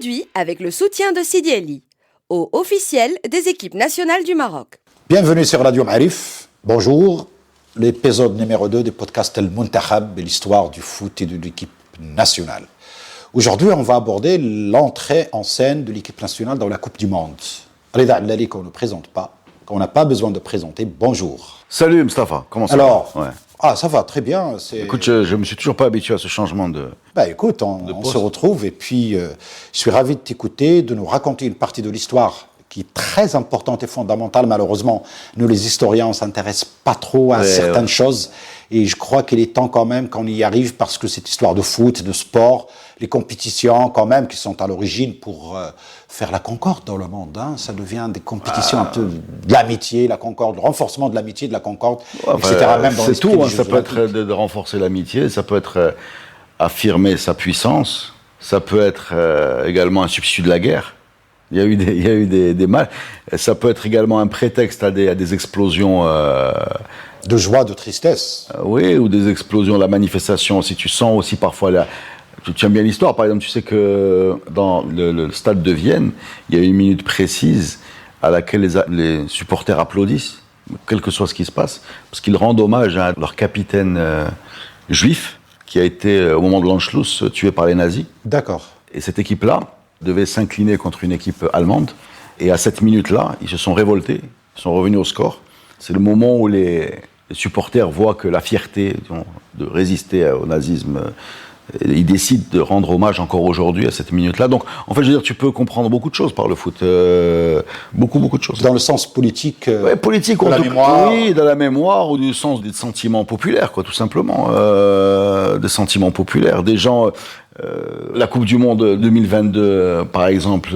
Produit avec le soutien de Sidi Ali, eau officielle des équipes nationales du Maroc. Bienvenue sur Radio Ma'arif. Bonjour. L'épisode numéro 2 du podcast El Muntakhab et l'histoire du foot et de l'équipe nationale. Aujourd'hui, on va aborder l'entrée en scène de l'équipe nationale dans la Coupe du Monde. Reda Allali, qu'on ne présente pas, qu'on n'a pas besoin de présenter. Bonjour. Salut Mustapha, comment ça va? Ouais. Ça va très bien. Écoute, je me suis toujours pas habitué à ce changement de... Écoute, on se retrouve et puis je suis ravi de t'écouter, de nous raconter une partie de l'histoire qui est très importante et fondamentale. Malheureusement, nous les historiens, on ne s'intéresse pas trop à certaines choses. Et je crois qu'il est temps quand même qu'on y arrive parce que cette histoire de foot, de sport, les compétitions quand même qui sont à l'origine pour faire la concorde dans le monde. Ça devient des compétitions un peu de l'amitié, la concorde, le renforcement de l'amitié, de la concorde, etc. Même dans c'est tout, ça peut olympiques. être de renforcer l'amitié, ça peut être affirmer sa puissance, ça peut être également un substitut de la guerre. Il y a eu des mal. Ça peut être également un prétexte à des explosions... de joie, de tristesse. Oui, ou des explosions, la manifestation. Si tu sens aussi parfois... Tu aimes bien l'histoire, par exemple, tu sais que dans le stade de Vienne, il y a une minute précise à laquelle les supporters applaudissent, quel que soit ce qui se passe, parce qu'ils rendent hommage à leur capitaine juif, qui a été, au moment de l'Anschluss, tué par les nazis. D'accord. Et cette équipe-là devait s'incliner contre une équipe allemande. Et à cette minute-là, ils se sont révoltés, ils sont revenus au score. C'est le moment où les supporters voient que la fierté de résister au nazisme, ils décident de rendre hommage encore aujourd'hui à cette minute-là. Donc, en fait, je veux dire, tu peux comprendre beaucoup de choses par le foot. Beaucoup de choses. Dans le sens politique, politique de la mémoire. Oui, dans la mémoire, ou du sens des sentiments populaires, quoi, tout simplement. Des sentiments populaires. Des gens... la Coupe du Monde 2022, par exemple,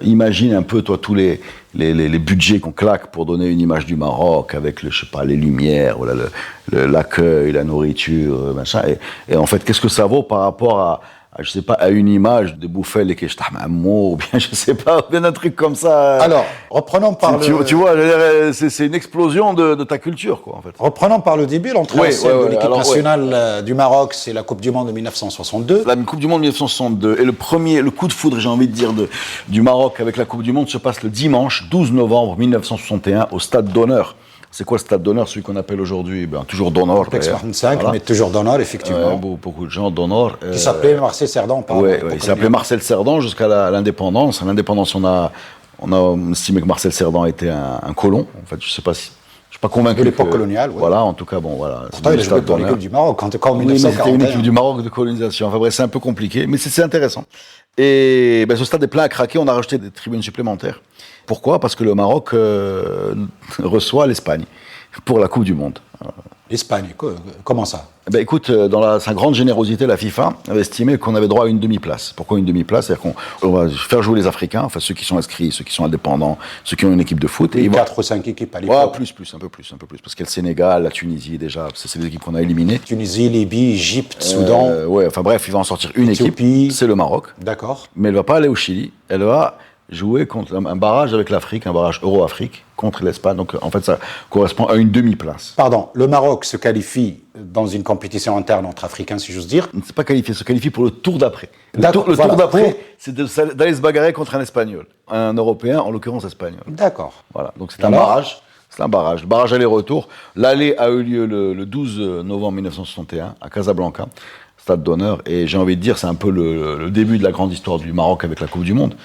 imagine un peu, toi, tous les budgets qu'on claque pour donner une image du Maroc avec, les lumières, voilà, l'accueil, la nourriture, machin. Et en fait, qu'est-ce que ça vaut par rapport à je sais pas, à une image de Bouffel et Keshtah Mahmoud, ou bien, je sais pas, bien un truc comme ça. Alors, reprenons par tu vois, c'est une explosion de ta culture, quoi, en fait. Reprenons par le début, l'entrée en scène de l'équipe nationale du Maroc, c'est la Coupe du Monde de 1962. La Coupe du Monde de 1962. Et le coup de foudre, j'ai envie de dire, du Maroc avec la Coupe du Monde se passe le dimanche 12 novembre 1961 au Stade d'Honneur. C'est quoi le Stade d'Honneur, celui qu'on appelle aujourd'hui toujours d'Honneur. Complexe 45, voilà. Mais toujours d'Honneur, effectivement. Beaucoup de gens d'Honneur. Qui s'appelait Marcel Cerdan. Il s'appelait Marcel Cerdan jusqu'à l'indépendance. À l'indépendance, on a estimé que Marcel Cerdan était un colon. En fait, je suis pas convaincu. De l'époque coloniale, oui. Voilà, en tout cas, bon, voilà. Pourtant, il a joué pour l'équipe du Maroc, en tout cas en 1941. C'était une équipe du Maroc de colonisation. Enfin bref, c'est un peu compliqué, mais c'est intéressant. Et ce stade est plein à craquer, on a rajouté des tribunes supplémentaires. Pourquoi ? Parce que le Maroc reçoit l'Espagne pour la Coupe du Monde. L'Espagne, comment ça ? Écoute, dans sa grande générosité, la FIFA avait estimé qu'on avait droit à une demi-place. Pourquoi une demi-place ? C'est-à-dire qu'on va faire jouer les Africains, enfin ceux qui sont inscrits, ceux qui sont indépendants, ceux qui ont une équipe de foot. Et 4 ou 5 équipes à l'époque. Un peu plus. Parce qu'il y a le Sénégal, la Tunisie déjà, c'est les équipes qu'on a éliminées. Tunisie, Libye, Égypte, Soudan. Il va en sortir une Éthiopie. équipe, c'est le Maroc. D'accord. Mais elle ne va pas aller au Chili, elle va jouer contre un barrage avec l'Afrique, un barrage Euro-Afrique contre l'Espagne. Donc en fait, ça correspond à une demi-place. Pardon, le Maroc se qualifie dans une compétition interne entre Africains, si j'ose dire. Il ne s'est pas qualifié, il se qualifie pour le tour d'après. Le tour d'après, c'est d'aller se bagarrer contre un Espagnol. Un Européen, en l'occurrence espagnol. D'accord. Voilà, donc c'est un barrage. C'est un barrage. Le barrage aller-retour. L'aller a eu lieu le 12 novembre 1961 à Casablanca. Stade d'Honneur, et j'ai envie de dire, c'est un peu le début de la grande histoire du Maroc avec la Coupe du Monde.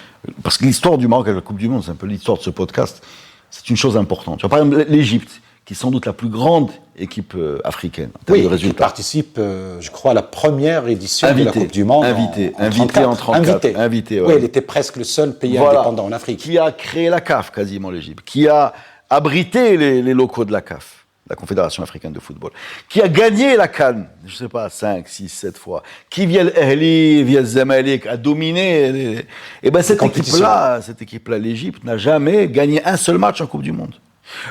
Parce que l'histoire du Maroc avec la Coupe du Monde, c'est un peu l'histoire de ce podcast, c'est une chose importante. Tu vois, par exemple, l'Égypte, qui est sans doute la plus grande équipe africaine en termes de résultats. Qui participe, je crois, à la première édition de la Coupe du Monde. Invité en 1934. Invité, ouais. Oui, elle était presque le seul pays indépendant en Afrique. Qui a créé la CAF, quasiment, l'Égypte. Qui a abrité les locaux de la CAF. La Confédération africaine de football, qui a gagné la CAN, je sais pas, 5, 6, 7 fois, qui via l'Ahli, via le Zamalek, a dominé. Et cette équipe-là, l'Égypte, n'a jamais gagné un seul match en Coupe du Monde.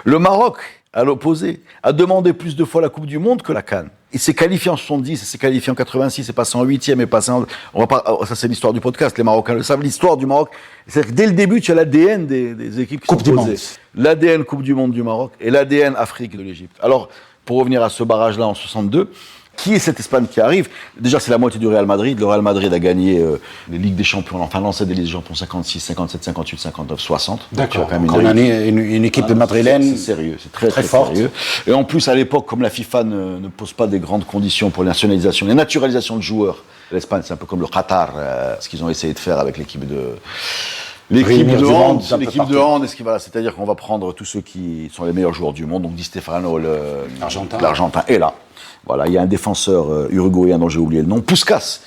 Le Maroc, à l'opposé, a demandé plus de fois la Coupe du Monde que la CAN. Il s'est qualifié en 70, il s'est qualifié en 86, c'est passé en 8e, et passé en... Ça, c'est l'histoire du podcast, les Marocains le savent, l'histoire du Maroc. C'est-à-dire que dès le début, tu as l'ADN des équipes qui Coupe sont du posées. Monde. L'ADN Coupe du Monde du Maroc et l'ADN Afrique de l'Égypte. Alors, pour revenir à ce barrage-là en 62, Qui est cette Espagne qui arrive? Déjà, c'est la moitié du Real Madrid. Le Real Madrid a gagné les Ligues des Champions. Enfin, lancé des Ligues des Champions 56, 57, 58, 59, 60. D'accord. Donc, on a une équipe madrilène. C'est sérieux, c'est très forte. Sérieux. Et en plus, à l'époque, comme la FIFA ne pose pas des grandes conditions pour les nationalisations, les naturalisations de joueurs, l'Espagne, c'est un peu comme le Qatar, ce qu'ils ont essayé de faire avec l'équipe de hand, c'est-à-dire qu'on va prendre tous ceux qui sont les meilleurs joueurs du monde. Donc Di Stefano, l'Argentin est là. Voilà, il y a un défenseur uruguayen dont j'ai oublié le nom, Puskás,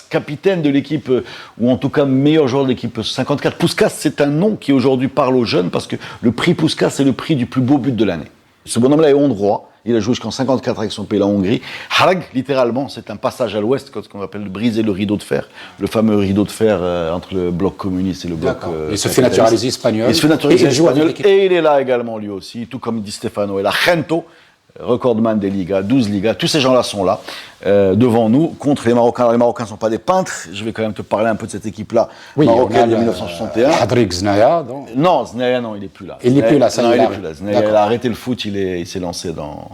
capitaine de l'équipe, ou en tout cas meilleur joueur de l'équipe 54. Puskás, c'est un nom qui aujourd'hui parle aux jeunes parce que le prix Puskás, c'est le prix du plus beau but de l'année. Ce bonhomme-là est hongrois. Il a joué jusqu'en 54 avec son pays, la Hongrie. Harag, littéralement, c'est un passage à l'ouest, ce qu'on appelle briser le rideau de fer. Le fameux rideau de fer entre le bloc communiste et le bloc. Il se fait naturaliser espagnol. Il se fait naturaliser espagnol et il est là également lui aussi, tout comme Di Stefano et la Gento, recordman des Ligas, 12 Ligas. Tous ces gens-là sont là, devant nous, contre les Marocains. Alors, les Marocains ne sont pas des peintres. Je vais quand même te parler un peu de cette équipe-là, marocaine de 1961. Hadrik Znaya, non, Znaya, non, il n'est plus là. Il n'est plus là, ça non, il n'est plus là. Znaya, il a arrêté le foot, il s'est lancé dans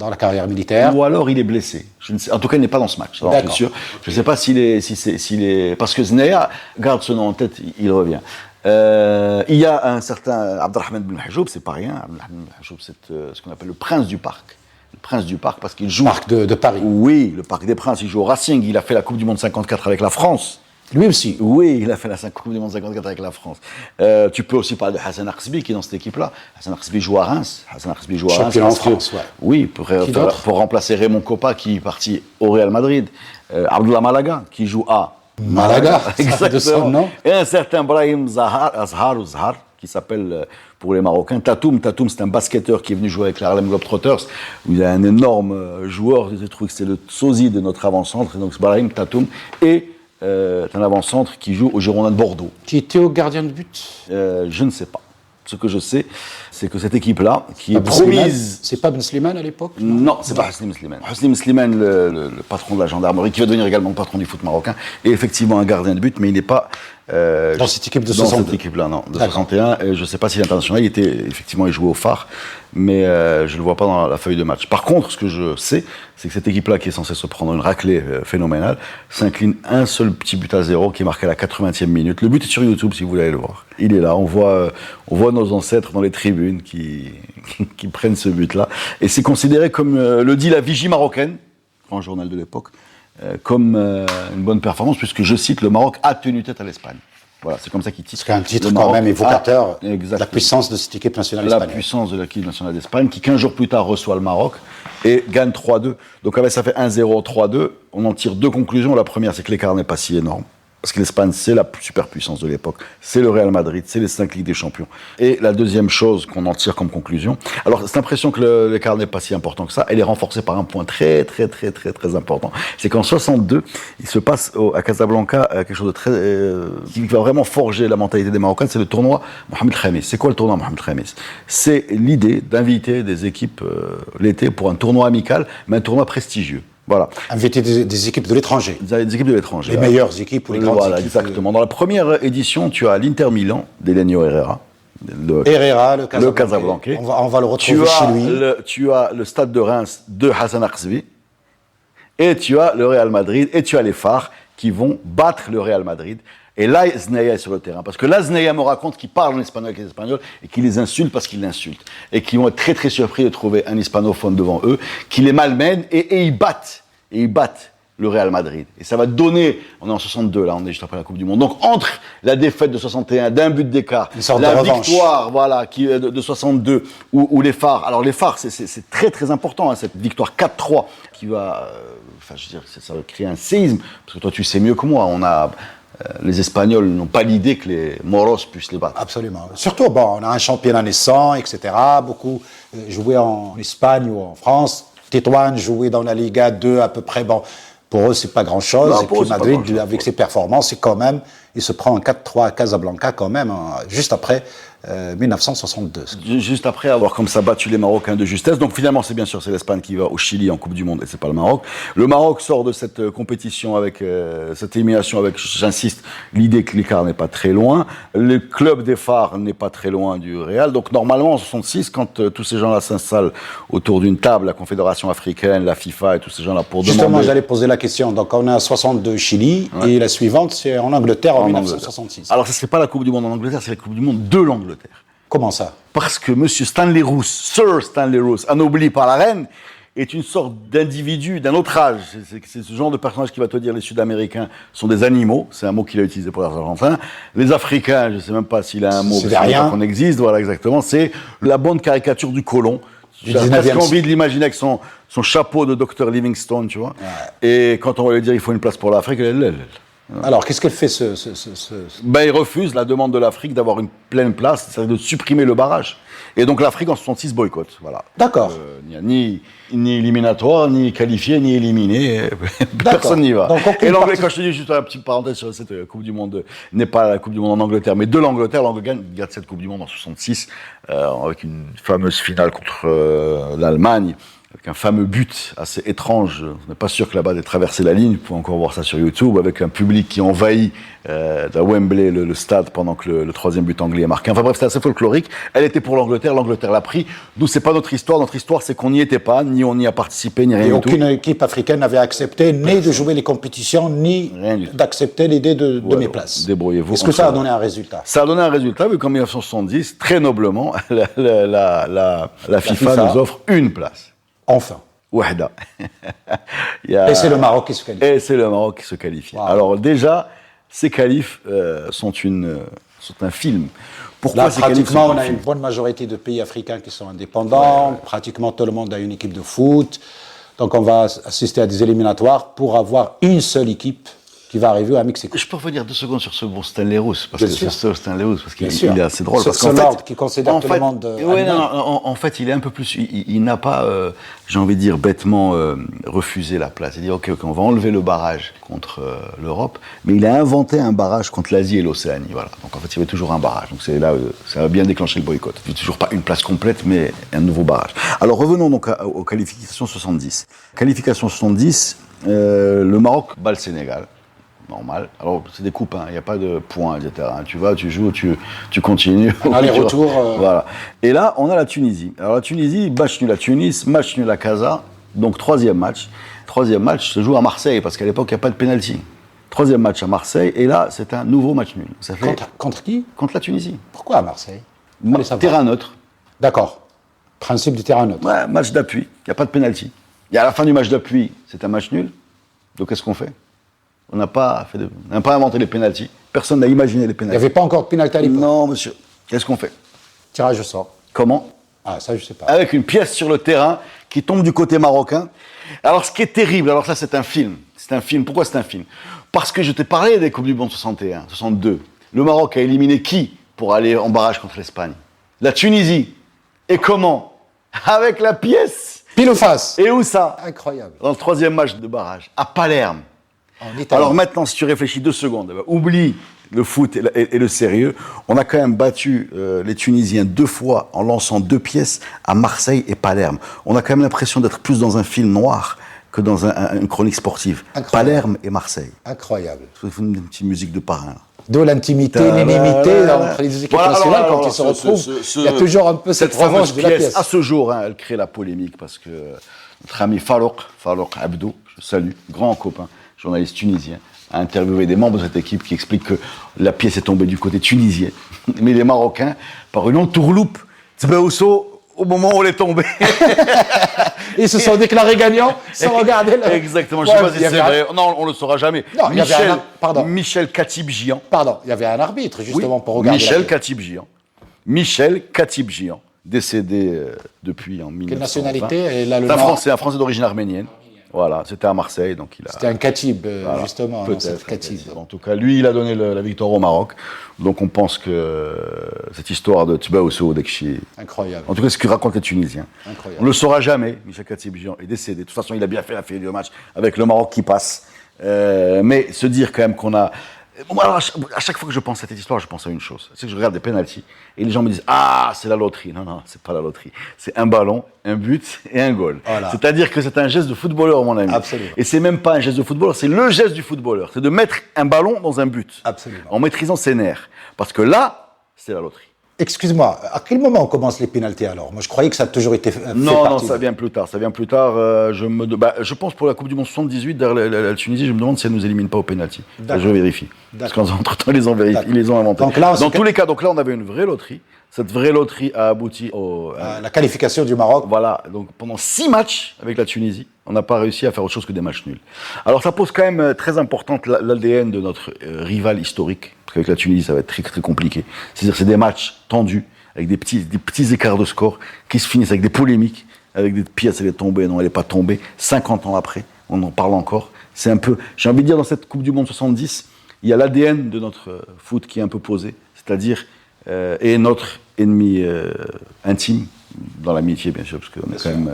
la carrière militaire. Ou alors il est blessé. Je ne sais, en tout cas, il n'est pas dans ce match. Alors, bien sûr. Je ne sais pas s'il est, parce que Znaya, garde ce nom en tête, il revient. Il y a un certain Abdelrahman Ben Hajoub, c'est pas rien. Abdelrahman Ben Hajoub, c'est ce qu'on appelle le prince du parc. Le prince du parc, parce qu'il joue. Le parc de Paris. Oui, le parc des Princes. Il joue au Racing. Il a fait la Coupe du Monde 54 avec la France. Lui aussi. Oui, il a fait la Coupe du Monde 54 avec la France. Tu peux aussi parler de Hassan Arsbi qui est dans cette équipe-là. Hassan Arsbi joue à Reims. Champion en France, ouais. Oui, pour remplacer Raymond Kopa qui est parti au Real Madrid. Abdullah Malaga qui joue à Malaga, exactement. Et un certain Brahim Zahar, qui s'appelle, pour les Marocains, Tatoum. Tatoum, c'est un basketteur qui est venu jouer avec les Harlem Globetrotters, où il y a un énorme joueur, je trouve que c'est le sosie de notre avant-centre, donc Brahim Tatoum, et un avant-centre qui joue au Girondins de Bordeaux. Qui était au gardien de but Je ne sais pas. Ce que je sais, c'est que cette équipe-là, qui est promise... C'est pas Ben Slimane à l'époque? Non, c'est pas Hosni Slimane. Hosni Slimane, le patron de la gendarmerie, qui va devenir également le patron du foot marocain, est effectivement un gardien de but, mais il n'est pas... dans cette équipe de 62. Dans cette équipe-là, non, de 61. Et je ne sais pas si l'international, il jouait au phare, mais je ne le vois pas dans la feuille de match. Par contre, ce que je sais, c'est que cette équipe-là, qui est censée se prendre une raclée phénoménale, s'incline un seul petit but à 0, qui est marqué à la 80e minute. Le but est sur YouTube, si vous voulez aller le voir. Il est là, on voit nos ancêtres dans les tribunes qui prennent ce but-là. Et c'est considéré comme, le dit la Vigie marocaine, grand journal de l'époque, comme une bonne performance, puisque, je cite, le Maroc a tenu tête à l'Espagne. Voilà, c'est comme ça qu'il titre. C'est un titre quand même évocateur de la puissance de cette équipe nationale espagnole. La puissance de l'équipe nationale d'Espagne, qui 15 jours plus tard reçoit le Maroc et gagne 3-2. Donc ça fait 1-0, 3-2. On en tire deux conclusions. La première, c'est que l'écart n'est pas si énorme. Parce que l'Espagne, c'est la superpuissance de l'époque. C'est le Real Madrid, c'est les 5 Ligues des Champions. Et la deuxième chose qu'on en tire comme conclusion, alors cette impression que l'écart n'est pas si important que ça, elle est renforcée par un point très important. C'est qu'en 62, il se passe à Casablanca quelque chose de très qui va vraiment forger la mentalité des Marocains, c'est le tournoi Mohamed Khamis. C'est quoi le tournoi Mohamed Khamis? C'est l'idée d'inviter des équipes l'été pour un tournoi amical, mais un tournoi prestigieux. Voilà. Inviter des équipes de l'étranger. Des équipes de l'étranger. Les meilleures équipes ou les grandes équipes. Exactement. Dans la première édition, tu as l'Inter Milan d'Elenio Herrera. Le Casablancais. On va le retrouver chez lui. Tu as le Stade de Reims de Hassan Arsbi. Et tu as le Real Madrid. Et tu as les Phares qui vont battre le Real Madrid. Et là, Znaya est sur le terrain. Parce que là, Znaya me raconte qu'il parle en espagnol avec les Espagnols et qu'il les insulte parce qu'il l'insulte. Et qu'ils vont être très surpris de trouver un hispanophone devant eux, qui les malmène et ils battent. Et ils battent le Real Madrid. Et ça va donner, on est en 62 là, on est juste après la Coupe du Monde. Donc entre la défaite de 61 d'un but d'écart, la victoire de 62 où les Phares, alors les Phares c'est très important, hein, cette victoire 4-3 qui va, ça va créer un séisme, parce que toi tu sais mieux que moi, les Espagnols n'ont pas l'idée que les Moros puissent les battre. Absolument. Surtout, on a un championnat naissant, etc. Beaucoup jouaient en Espagne ou en France. Tétouan jouait dans la Liga 2 à peu près. Pour eux, c'est pas grand-chose. Et puis Madrid, avec ses performances, c'est quand même, il se prend en 4-3 à Casablanca quand même, juste après 1962. Juste après avoir comme ça battu les Marocains de justesse. Donc finalement, c'est l'Espagne qui va au Chili en Coupe du Monde et c'est pas le Maroc. Le Maroc sort de cette compétition avec cette élimination avec, j'insiste, l'idée que l'écart n'est pas très loin. Le club des phares n'est pas très loin du Real. Donc normalement, en 66, quand tous ces gens-là s'installent autour d'une table, la Confédération africaine, la FIFA et tous ces gens-là pour Justement, demander... j'allais poser la question. Donc on est à 62 Chili et la suivante, c'est en Angleterre en 1966. Alors, ce ne serait pas la Coupe du Monde en Angleterre, c'est la Coupe du Monde de l'Angleterre. Comment ça? Parce que M. Stanley Roos, Sir Stanley Roos, anobli par la reine, est une sorte d'individu d'un autre âge. C'est ce genre de personnage qui va te dire les Sud-Américains sont des animaux. C'est un mot qu'il a utilisé pour les Argentins. Les Africains, je ne sais même pas s'il a un mot qu'on existe. Voilà, exactement. C'est la bonne caricature du colon. J'ai presque envie de l'imaginer avec son chapeau de Dr Livingstone, tu vois. Ouais. Et quand on va lui dire il faut une place pour l'Afrique, alors, qu'est-ce qu'elle fait il refuse la demande de l'Afrique d'avoir une pleine place, c'est-à-dire de supprimer le barrage. Et donc l'Afrique en 66 boycotte. Voilà. D'accord. Il n'y a ni éliminatoire, ni qualifié, ni éliminé. Personne n'y va. Et l'anglais, quand je te dis juste une petite parenthèse sur cette Coupe du Monde, n'est pas la Coupe du Monde en Angleterre, mais de l'Angleterre. L'Angleterre gagne cette Coupe du Monde en 66, avec une fameuse finale contre l'Allemagne. Avec un fameux but assez étrange, on n'est pas sûr que la balle ait traversé la ligne, vous pouvez encore voir ça sur YouTube, avec un public qui envahit à Wembley le stade pendant que le troisième but anglais est marqué. Enfin bref, c'était assez folklorique. Elle était pour l'Angleterre l'a pris. Nous, c'est pas notre histoire c'est qu'on n'y était pas, ni on y a participé, ni rien du tout. Et aucune équipe africaine n'avait accepté ni de jouer les compétitions, ni d'accepter l'idée de mes places. Débrouillez-vous. Est-ce que ça a donné un résultat? Ça a donné un résultat, vu qu'en 1970, très noblement, la FIFA nous offre une place. Enfin. Wahda. Et c'est le Maroc qui se qualifie. Wow. Alors déjà, ces qualifs sont un film. Pourquoi là, pratiquement, on a une bonne majorité de pays africains qui sont indépendants. Ouais. Pratiquement tout le monde a une équipe de foot. Donc on va assister à des éliminatoires pour avoir une seule équipe qui va arriver à Mexico. Je peux revenir 2 secondes sur ce bon Stanley Roos, parce qu'il est assez drôle. Parce qu'en fait, qui considère tout le monde. En fait, il est un peu plus. Il n'a pas, j'ai envie de dire bêtement, refusé la place. Il dit ok, on va enlever le barrage contre l'Europe, mais il a inventé un barrage contre l'Asie et l'Océanie. Voilà. Donc en fait, il y avait toujours un barrage. Donc c'est là, ça a bien déclenché le boycott. Il n'y a toujours pas une place complète, mais un nouveau barrage. Alors revenons donc aux qualifications 70. Qualification 70, le Maroc bat le Sénégal. Normal. Alors, c'est des coupes, il n'y a pas de points, etc. Tu vas, tu joues, tu continues. Aller-retour. Voilà. Et là, on a la Tunisie. Alors, la Tunisie, match nul à Tunis, match nul à Casa. Donc, troisième match se joue à Marseille, parce qu'à l'époque, il n'y a pas de pénalty. Troisième match à Marseille, et là, c'est un nouveau match nul. Ça fait... Contre qui? Contre la Tunisie. Pourquoi à Marseille? Terrain neutre. D'accord. Principe du terrain neutre. Ouais, match d'appui. Il n'y a pas de pénalty. Et à la fin du match d'appui, c'est un match nul. Donc, qu'est-ce qu'on fait? On n'a pas inventé les pénaltys. Personne n'a imaginé les pénaltys. Il n'y avait pas encore de pénalty à l'époque. Non, monsieur. Qu'est-ce qu'on fait? Tirage au sort. Comment? Ah, ça, je ne sais pas. Avec une pièce sur le terrain qui tombe du côté marocain. Alors, ce qui est terrible, alors ça, c'est un film. C'est un film. Pourquoi c'est un film? Parce que je t'ai parlé des Coupes du Monde 61, 62. Le Maroc a éliminé qui pour aller en barrage contre l'Espagne? La Tunisie. Et comment? Avec la pièce. Pile ou face. Et où ça? Incroyable. Dans le troisième match de barrage, à Palerme. Alors maintenant, si tu réfléchis 2 secondes, oublie le foot et le sérieux. On a quand même battu les Tunisiens 2 fois en lançant 2 pièces à Marseille et Palerme. On a quand même l'impression d'être plus dans un film noir que dans une chronique sportive. Incroyable. Palerme et Marseille. Incroyable. Il faut une petite musique de parrain. D'où l'intimité, l'inimité entre les équipes nationales quand ils se retrouvent. Il y a toujours un peu cette revanche de la pièce. À ce jour, elle crée la polémique parce que notre ami Farouk Abdou, je salue, grand copain, journaliste tunisien, a interviewé des membres de cette équipe qui expliquent que la pièce est tombée du côté tunisien. Mais les Marocains, par une entourloupe, Tbaousso, au moment où elle est tombée. Ils se sont déclarés gagnants sans regarder la... Exactement, je ne sais pas si c'est vrai. Non, on ne le saura jamais. Non, Michel Khatib-Jian. Pardon, il y avait un arbitre justement pour regarder. Michel Khatib-Jian, décédé depuis en 1920. Quelle nationalité? C'est un Français d'origine arménienne. Voilà, c'était à Marseille, donc il a... C'était un Khatib, voilà, justement. Peut-être. En tout cas, lui, il a donné la victoire au Maroc. Donc on pense que cette histoire de Tbaousso, Dekchi... Incroyable. En tout cas, ce que racontent les Tunisiens. Incroyable. On ne le saura jamais. Michel Khatib-Jian est décédé. De toute façon, il a bien fait la finale du match avec le Maroc qui passe. Mais se dire quand même qu'on a Moi, alors, à chaque fois que je pense à cette histoire, je pense à une chose. C'est que je regarde des pénaltys et les gens me disent « Ah, c'est la loterie ». Non, non, c'est pas la loterie. C'est un ballon, un but et un goal. Voilà. C'est-à-dire que c'est un geste de footballeur, mon ami. Absolument. Et c'est même pas un geste de footballeur, c'est le geste du footballeur. C'est de mettre un ballon dans un but. Absolument. En maîtrisant ses nerfs. Parce que là, c'est la loterie. Excuse-moi, à quel moment on commence les pénaltys alors? Moi, je croyais que ça a toujours été fait Non, partie. ça vient plus tard. Ça vient plus tard. Je pense pour la Coupe du Monde 78, derrière la Tunisie, je me demande si elle nous élimine pas au pénalty. Je vérifie. Parce qu'entre-temps, ils les ont inventés. Donc là, dans tous les cas, donc là, on avait une vraie loterie. Cette vraie loterie a abouti à la qualification du Maroc. Voilà. Donc pendant 6 matchs avec la Tunisie, on n'a pas réussi à faire autre chose que des matchs nuls. Alors ça pose quand même très importante l'ADN de notre rival historique. Parce qu'avec la Tunisie, ça va être très, très compliqué. C'est-à-dire c'est des matchs tendus, avec des petits écarts de score, qui se finissent avec des polémiques, avec des pièces, elle est tombée, non, elle n'est pas tombée. 50 ans après, on en parle encore. C'est un peu, j'ai envie de dire, dans cette Coupe du Monde 70, il y a l'ADN de notre foot qui est un peu posé, c'est-à-dire, et notre ennemi intime, dans l'amitié, bien sûr, parce qu'on est quand même.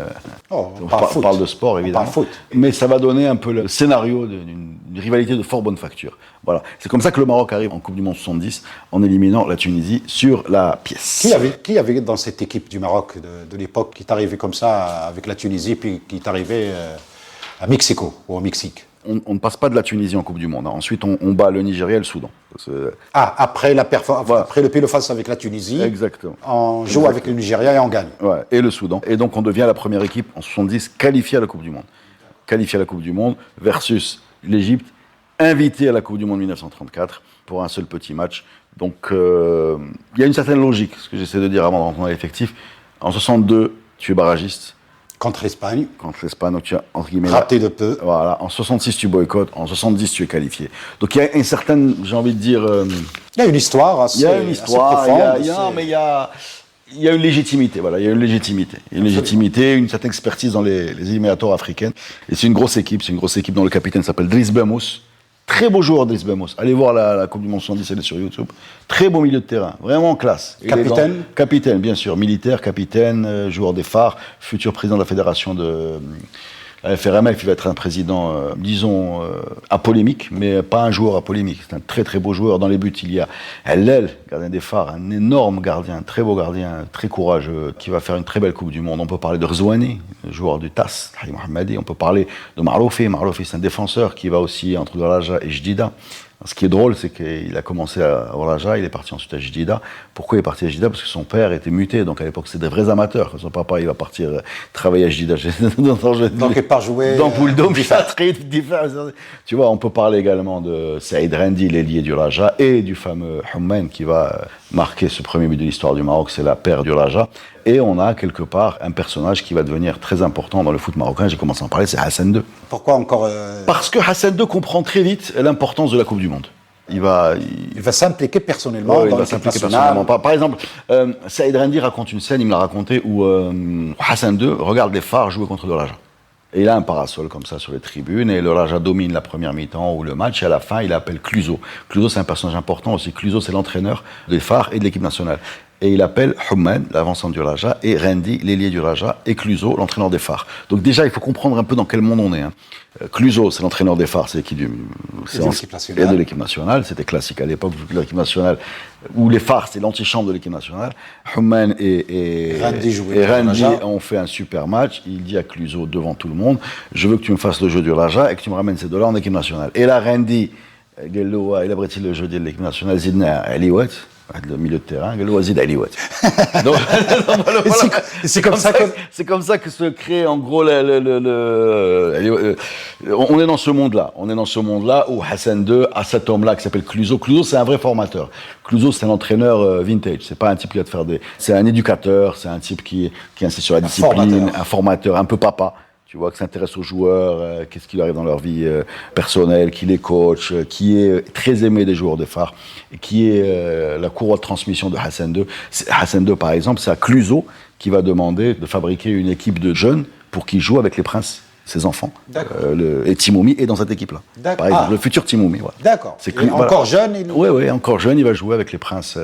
On parle de sport, évidemment. Foot. Mais ça va donner un peu le scénario d'une rivalité de fort bonne facture. Voilà. C'est comme ça que le Maroc arrive en Coupe du Monde 70, en éliminant la Tunisie sur la pièce. Qui avait dans cette équipe du Maroc de l'époque qui est arrivé comme ça avec la Tunisie, puis qui est arrivé à Mexico ou au Mexique? On ne passe pas de la Tunisie en Coupe du Monde. Hein. Ensuite, on bat le Nigeria et le Soudan. Après le pile face avec la Tunisie, exactement. On joue avec le Nigeria et on gagne. Ouais, et le Soudan. Et donc, on devient la première équipe en 70 qualifiée à la Coupe du Monde. Qualifiée à la Coupe du Monde versus l'Égypte, invitée à la Coupe du Monde 1934 pour un seul petit match. Donc, il y a une certaine logique, ce que j'essaie de dire avant de rentrer dans l'effectif. En 62, tu es barragiste. Contre l'Espagne. Donc tu as, entre guillemets, raté de peu. Voilà. En 66, tu boycottes. En 70, tu es qualifié. Donc il y a une certaine, j'ai envie de dire. Il y a une histoire assez. Il y a une histoire. Profonde, mais il y a une légitimité. Voilà, il y a une légitimité. Il y a une légitimité, une certaine expertise dans les éliminatoires africaines. Et c'est une grosse équipe. C'est une grosse équipe dont le capitaine s'appelle Driss Bemmous. Très beau joueur, Driss Bemmous. Allez voir la Coupe du Monde 70, elle est sur YouTube. Très beau milieu de terrain, vraiment classe. Capitaine. Capitaine, bien sûr. Militaire, capitaine, joueur des phares, futur président de la fédération de la FRML, qui va être un président, disons, apolémique, mais pas un joueur apolémique. C'est un très très beau joueur. Dans les buts, il y a Hellel, gardien des phares, un énorme gardien, un très beau gardien, très courageux, qui va faire une très belle Coupe du Monde. On peut parler de Rzouani, joueur du TAS, Mohammadi. On peut parler de Maroufi. Maroufi, c'est un défenseur qui va aussi entre Raja et Jdida. Ce qui est drôle, c'est qu'il a commencé à Raja, il est parti ensuite à Jdida. Pourquoi il est parti à Jdida? Parce que son père était muté, donc à l'époque c'était des vrais amateurs. Son papa, il va partir travailler à Jdida. Donc il part jouer dans Pouldom, tu vois, on peut parler également de Saïd Rendi, l'ailier du Raja, et du fameux Hummen qui va marquer ce premier but de l'histoire du Maroc, c'est la paire du Raja. Et on a quelque part un personnage qui va devenir très important dans le foot marocain. J'ai commencé à en parler, c'est Hassan II. Pourquoi encore Parce que Hassan II comprend très vite l'importance de la Coupe du Monde. Il va s'impliquer personnellement dans l'équipe nationale. Par exemple, Saïd Rendi raconte une scène, il me l'a raconté, où Hassan II regarde les phares jouer contre le Raja. Et il a un parasol comme ça sur les tribunes, et le Raja domine la première mi-temps ou le match, et à la fin, il appelle Cluzo. Cluzo, c'est un personnage important aussi. Cluzo, c'est l'entraîneur des phares et de l'équipe nationale. Et il appelle Hummen, l'avancement du Raja, et Rendi, l'ailier du Raja, et Cluzo, l'entraîneur des phares. Donc déjà, il faut comprendre un peu dans quel monde on est. Hein. Cluzo, c'est l'entraîneur des phares, c'est l'équipe de l'équipe nationale. C'était classique à l'époque, de l'équipe nationale, où les phares, c'est l'antichambre de l'équipe nationale. Hummen et Rendi ont fait un super match. Il dit à Cluzo, devant tout le monde, je veux que tu me fasses le jeu du Raja et que tu me ramènes ces $là en équipe nationale. Et là, Rendi, il a le jeu de l'équipe nationale, Zidna Aliouat, le milieu de terrain, Zid Aliouat. Donc, c'est comme ça que se crée en gros on est dans ce monde-là. On est dans ce monde-là où Hassan II a cet homme-là qui s'appelle Cluzo. Cluzo, c'est un vrai formateur. Cluzo, c'est un entraîneur vintage. C'est pas un type qui va te faire c'est un éducateur, c'est un type qui insiste sur la discipline, un formateur, un peu papa. Tu vois, qui s'intéresse aux joueurs, qu'est-ce qui leur arrive dans leur vie personnelle, qui les coach, qui est très aimé des joueurs de phare, et qui est la courroie de transmission de Hassan II. Hassan II, par exemple, c'est à Cluzo qui va demander de fabriquer une équipe de jeunes pour qu'ils jouent avec les princes ses enfants. Et Timoumi est dans cette équipe-là. Par exemple, le futur Timoumi. Voilà. D'accord. Encore jeune Oui, encore jeune, il va jouer avec les Princes,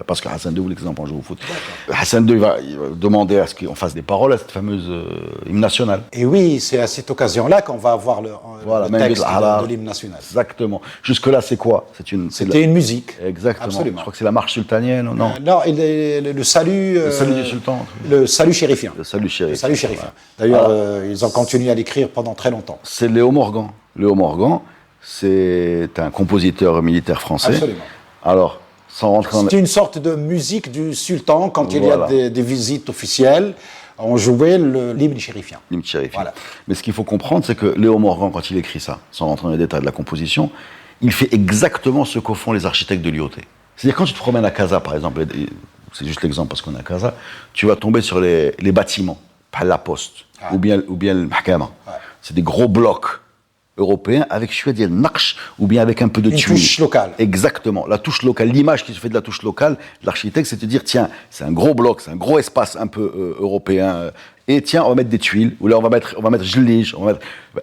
parce que Hassan II voulait que ses enfants jouent au foot. Hassan II, il va demander à ce qu'on fasse des paroles à cette fameuse hymne national. Et oui, c'est à cette occasion-là qu'on va avoir le texte de l'hymne national. Exactement. Jusque-là, c'est quoi? C'était une musique. Exactement. Absolument. Je crois que c'est la marche sultanienne, non? Non, le salut... Le salut du sultan. Le salut chérifien. Le salut chérifien. Le salut chérifien. D'ailleurs, ils ont continué à l'écrire pendant très longtemps. C'est Léo Morgan. Léo Morgan, c'est un compositeur militaire français. Absolument. Alors, sans rentrer C'était une sorte de musique du sultan quand il y a des visites officielles. On jouait l'hymne chérifien. L'hymne chérifien. Voilà. Mais ce qu'il faut comprendre, c'est que Léo Morgan, quand il écrit ça, sans rentrer dans les détails de la composition, il fait exactement ce qu'au font les architectes de l'IOT. C'est-à-dire quand tu te promènes à Casa, par exemple, c'est juste l'exemple parce qu'on est à Casa, tu vas tomber sur les bâtiments, pas la poste, ou bien le mahkama. C'est des gros blocs européens avec le naqsh ou bien avec un peu de tuile. Une touche locale. Exactement. La touche locale, l'image qui se fait de la touche locale, l'architecte, c'est de dire, tiens, c'est un gros bloc, c'est un gros espace un peu européen, et tiens, on va mettre des tuiles, ou là on va mettre jlige,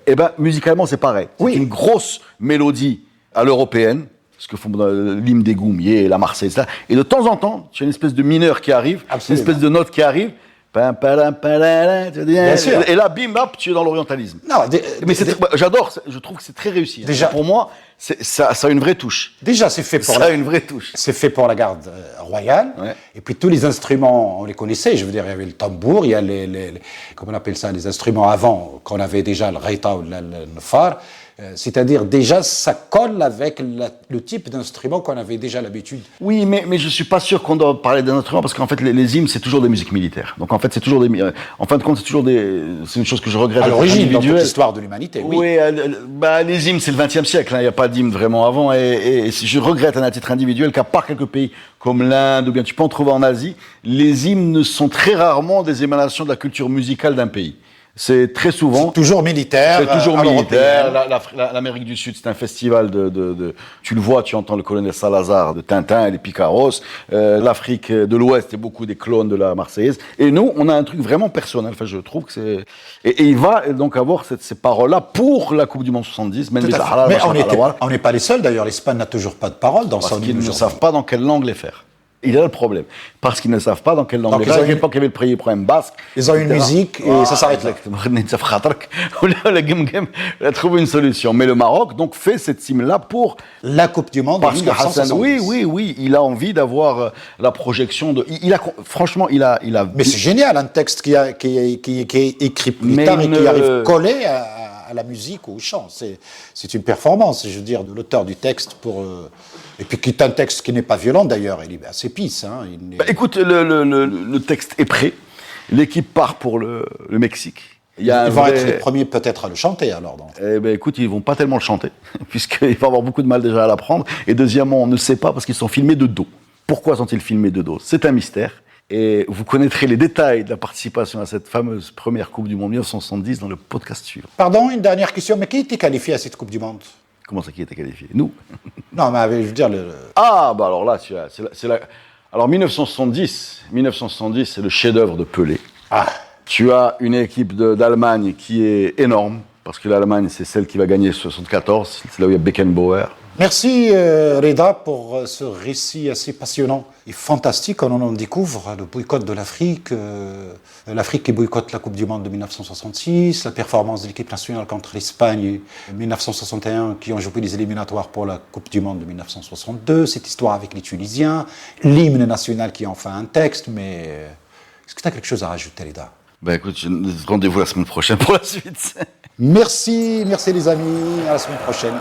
Eh ben, musicalement, c'est pareil. C'est une grosse mélodie à l'européenne, ce que font l'hymne des Goumiers, la Marseillaise, etc. Et de temps en temps, tu as une espèce de mineur qui arrive, une espèce de note qui arrive, Bien sûr. Et là, bim, hop, tu es dans l'orientalisme. Non, mais j'adore, je trouve que c'est très réussi. Déjà, pour moi, ça a une vraie touche. Déjà, c'est fait pour une vraie touche. C'est fait pour la garde royale. Ouais. Et puis tous les instruments, on les connaissait. Je veux dire, il y avait le tambour, il y a comment on appelle ça, les instruments avant qu'on avait déjà le reita ou le nfar. C'est-à-dire, déjà, ça colle avec le type d'instrument qu'on avait déjà l'habitude. Oui, mais je ne suis pas sûr qu'on doit parler d'un instrument, parce qu'en fait, les hymnes, c'est toujours des musiques militaires. Donc, en fait, c'est toujours en fin de compte, c'est une chose que je regrette. À l'origine, dans toute l'histoire de l'humanité, oui. Oui, les hymnes, c'est le XXe siècle. Il n'y a pas d'hymne vraiment avant. Et je regrette, à titre individuel, qu'à part quelques pays comme l'Inde, ou bien tu peux en trouver en Asie, les hymnes sont très rarement des émanations de la culture musicale d'un pays. C'est très souvent... C'est toujours militaire. C'est toujours militaire. L'Amérique du Sud, c'est un festival tu le vois, tu entends le colonel Salazar de Tintin et les Picaros. L'Afrique de l'Ouest, c'est beaucoup des clones de la Marseillaise. Et nous, on a un truc vraiment personnel. Enfin, je trouve que c'est... Et il va donc avoir ces paroles-là pour la Coupe du Monde 70. Mais on n'est pas les seuls, d'ailleurs. L'Espagne n'a toujours pas de paroles dans son hymne. Ils ne savent pas dans quelle langue les faire. Il y a le problème. Parce qu'ils ne savent pas dans quelle langue les faire. À l'époque, il y avait le premier problème basque. Ils ont une musique et ça s'arrête là. Il a trouvé une solution. Mais le Maroc, donc, fait cette hymne-là pour... La Coupe du Monde parce que Hassan, oui, il a envie d'avoir la projection de... Franchement, il a... Mais c'est génial, un texte qui est écrit plus tard et qui arrive collé à la musique ou au chant. C'est une performance, je veux dire, de l'auteur du texte pour... Et puis qui est un texte qui n'est pas violent d'ailleurs, il est assez pisse. Hein, écoute, le texte est prêt. L'équipe part pour le Mexique. Ils vont être les premiers peut-être à le chanter alors. Donc. Écoute, ils vont pas tellement le chanter, puisqu'il va avoir beaucoup de mal déjà à l'apprendre. Et deuxièmement, on ne sait pas parce qu'ils sont filmés de dos. Pourquoi sont-ils filmés de dos? C'est un mystère. Et vous connaîtrez les détails de la participation à cette fameuse première Coupe du Monde 1970 dans le podcast suivant. Pardon, une dernière question. Mais qui était qualifié à cette Coupe du Monde? Comment ça, qui était qualifié? Nous. Non, mais je veux dire... Ah, bah alors là, Alors 1970, c'est le chef-d'œuvre de Pelé. Ah. Tu as une équipe d'Allemagne qui est énorme, parce que l'Allemagne, c'est celle qui va gagner 74, c'est là où il y a Beckenbauer. Merci Reda pour ce récit assez passionnant et fantastique. On en découvre le boycott de l'Afrique, l'Afrique qui boycotte la Coupe du Monde de 1966, la performance de l'équipe nationale contre l'Espagne en 1961 qui ont joué les éliminatoires pour la Coupe du Monde de 1962, cette histoire avec les Tunisiens, l'hymne national qui est enfin un texte, mais est-ce que tu as quelque chose à rajouter, Reda? Écoute, rendez-vous la semaine prochaine pour la suite. Merci les amis, à la semaine prochaine.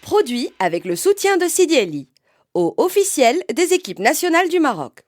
Produit avec le soutien de Sidi Ali. au officiel des équipes nationales du Maroc.